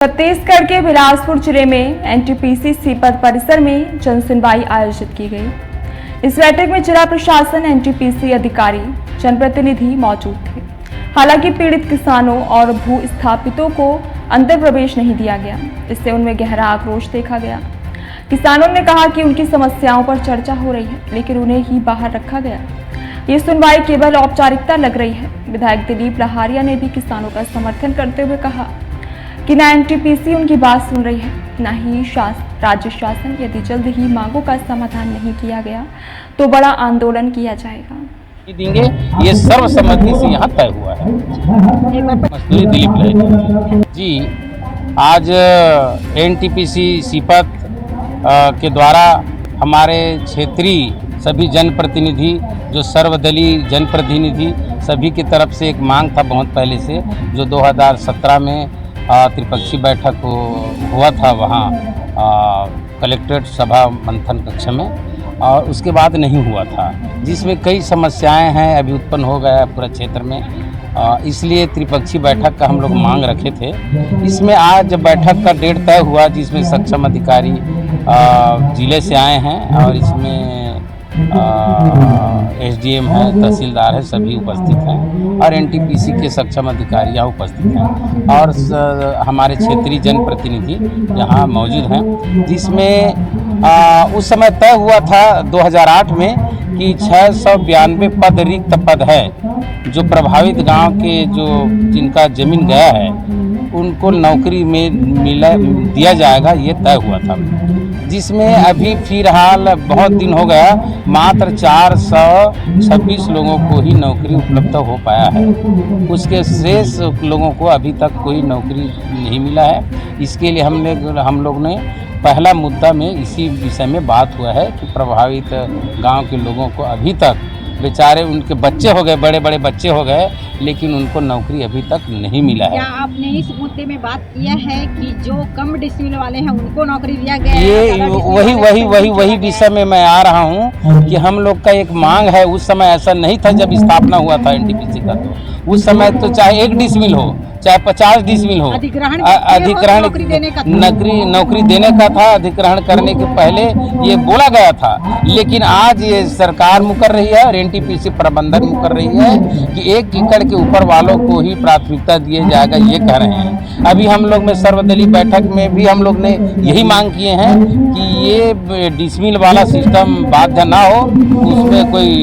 छत्तीसगढ़ के बिलासपुर जिले में एनटीपीसी सीपत परिसर में जन सुनवाई आयोजित की गई। इस बैठक में जिला प्रशासन, एनटीपीसी अधिकारी, जनप्रतिनिधि मौजूद थे। हालांकि पीड़ित किसानों और भू स्थापितों को अंदर प्रवेश नहीं दिया गया, इससे उनमें गहरा आक्रोश देखा गया। किसानों ने कहा कि उनकी समस्याओं पर चर्चा हो रही है, लेकिन उन्हें ही बाहर रखा गया। ये सुनवाई केवल औपचारिकता लग रही है। विधायक दिलीप लहारिया ने भी किसानों का समर्थन करते हुए कहा कि न एनटीपीसी उनकी बात सुन रही है, न ही राज्य शासन। यदि जल्द ही मांगों का समाधान नहीं किया गया तो बड़ा आंदोलन किया जाएगा। देंगे, ये सर्वसम्मति से यहाँ तय हुआ है। मजदूरी दिलीप लहारिया जी आज एनटीपीसी सीपत के द्वारा हमारे क्षेत्रीय सभी जनप्रतिनिधि, जो सर्वदलीय जनप्रतिनिधि, सभी की तरफ से एक मांग था बहुत पहले से, जो 2017 में त्रिपक्षीय बैठक हुआ था वहाँ कलेक्ट्रेट सभा मंथन कक्ष में, और उसके बाद नहीं हुआ था, जिसमें कई समस्याएं हैं अभी उत्पन्न हो गया पूरा क्षेत्र में। इसलिए त्रिपक्षीय बैठक का हम लोग मांग रखे थे। इसमें आज बैठक का डेट तय हुआ, जिसमें सक्षम अधिकारी जिले से आए हैं और इसमें एसडीएम है, तहसीलदार है, सभी उपस्थित हैं और एनटीपीसी के सक्षम अधिकारी यहाँ उपस्थित हैं और हमारे क्षेत्रीय जनप्रतिनिधि यहाँ मौजूद हैं। जिसमें उस समय तय हुआ था 2008 में कि 692 पद रिक्त पद है, जो प्रभावित गांव के जो जिनका जमीन गया है उनको नौकरी में दिया जाएगा, ये तय हुआ था। जिसमें अभी फिलहाल बहुत दिन हो गया, मात्र 426 लोगों को ही नौकरी उपलब्ध हो पाया है। उसके शेष लोगों को अभी तक कोई नौकरी नहीं मिला है। इसके लिए हम लोग ने पहला मुद्दा में इसी विषय में बात हुआ है कि प्रभावित गांव के लोगों को अभी तक बेचारे उनके बच्चे हो गए, बड़े बड़े बच्चे हो गए, लेकिन उनको नौकरी अभी तक नहीं मिला है। क्या आपने इस मुद्दे में बात किया है कि जो कम डिसमिल वाले हैं उनको नौकरी दिया गया है? ये वही विषय में मैं आ रहा हूँ कि हम लोग का एक मांग है। उस समय ऐसा नहीं था जब स्थापना हुआ था एनटीपीसी का, तो उस समय तो चाहे 1 डिसमिल हो चाहे 50 डिसमिल हो, अधिग्रहण नौकरी देने का था। अधिग्रहण करने के पहले ये बोला गया था, लेकिन आज ये सरकार मुकर रही है और एनटीपीसी प्रबंधन मुकर रही है कि 1 एकड़ के ऊपर वालों को ही प्राथमिकता दिया जाएगा, ये कह रहे हैं। अभी हम लोग में सर्वदलीय बैठक में भी हम लोग ने यही मांग किए हैं कि ये डिसमिल वाला सिस्टम बाध्य ना हो, उसमें कोई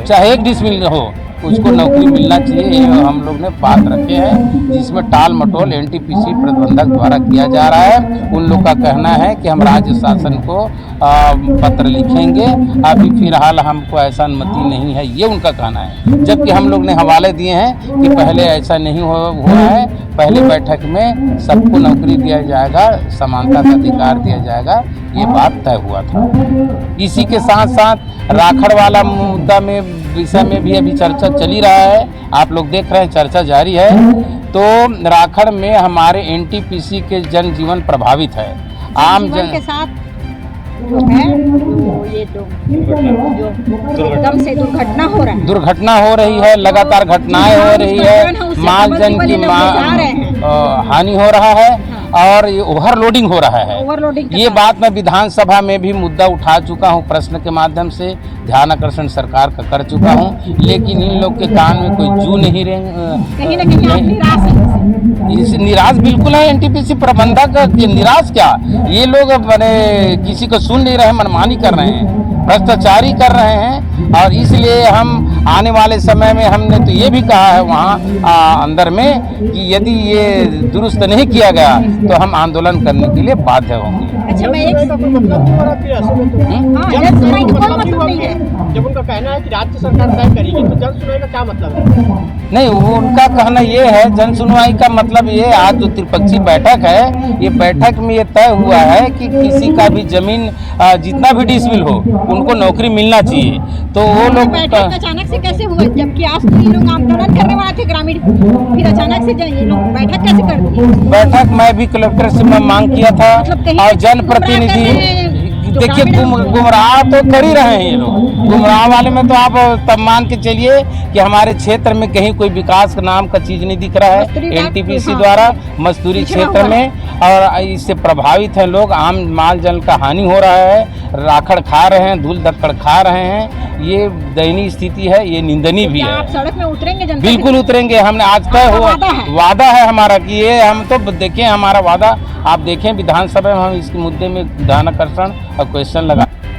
चाहे 1 डिसमिल हो, उसको नौकरी मिलना चाहिए। हम लोग ने बात रखे हैं, जिसमें टाल मटोल एनटीपीसी प्रबंधक द्वारा किया जा रहा है। उन लोग का कहना है कि हम राज्य शासन को पत्र लिखेंगे, अभी फिलहाल हमको ऐसा अनुमति नहीं है, ये उनका कहना है। जबकि हम लोग ने हवाले दिए हैं कि पहले ऐसा नहीं हुआ है, पहले बैठक में सबको नौकरी दिया जाएगा, समानता का अधिकार दिया जाएगा, ये बात तय हुआ था। इसी के साथ साथ राखड़ वाला मुद्दा में विषय में भी अभी चर्चा चली रहा है। आप लोग देख रहे हैं, चर्चा जारी है। तो राखड़ में हमारे एनटीपीसी के जनजीवन प्रभावित है। आम जन के साथ जो है तो ये तो जो एकदम से दुर्घटना हो रही है, लगातार घटनाएं हो रही है, माल जन की हानि हो रहा है और ये ओवरलोडिंग हो रहा है। ये बात मैं विधानसभा में भी मुद्दा उठा चुका हूँ, प्रश्न के माध्यम से ध्यान आकर्षण सरकार का कर चुका हूँ, लेकिन इन लोग के कान में कोई जू नहीं निराश बिल्कुल है। एनटीपीसी प्रबंधक निराश क्या, ये लोग किसी को सुन नहीं रहे, मनमानी कर रहे हैं, भ्रष्टाचारी कर रहे हैं। और इसलिए हम आने वाले समय में हमने तो ये भी कहा है वहाँ अंदर में कि यदि ये दुरुस्त नहीं किया गया तो हम आंदोलन करने के लिए बाध्य होंगे। अच्छा, मैं एक जब उनका कहना है कि राज्य सरकार तय करेगी, तो जन सुनवाई का क्या मतलब है? नहीं, उनका कहना ये है, जन सुनवाई का मतलब ये, आज जो त्रिपक्षीय बैठक है, ये बैठक में ये तय हुआ है कि किसी का भी जमीन जितना भी डिसमिल हो उनको नौकरी मिलना चाहिए। तो वो लोग अचानक से कैसे हुआ, जबकि आज तो ये लोग आंदोलन करने वाले थे ग्रामीण, फिर अचानक से ये लोग बैठक कैसे कर दी? बैठक मैं भी कलेक्टर से मैं मांग किया था और जनप्रतिनिधि देखिए गुमराह तो कर ही रहे हैं ये लोग। गुमराह वाले में तो आप तब मान के चलिए कि हमारे क्षेत्र में कहीं कोई विकास का नाम का चीज नहीं दिख रहा है। एनटीपीसी द्वारा मजदूरी क्षेत्र में और इससे प्रभावित हैं लोग, आम माल जल का हानि हो रहा है, राखड़ खा रहे हैं, धूल धक्कड़ खा रहे हैं। ये दयनीय स्थिति है, ये निंदनीय भी है। आप सड़क में उतरेंगे जनता? बिल्कुल उतरेंगे, हमने आज तय हुआ वादा है हमारा कि ये हम तो देखें हमारा वादा आप देखें विधानसभा में हम इस मुद्दे में ध्यानाकर्षण और क्वेश्चन लगा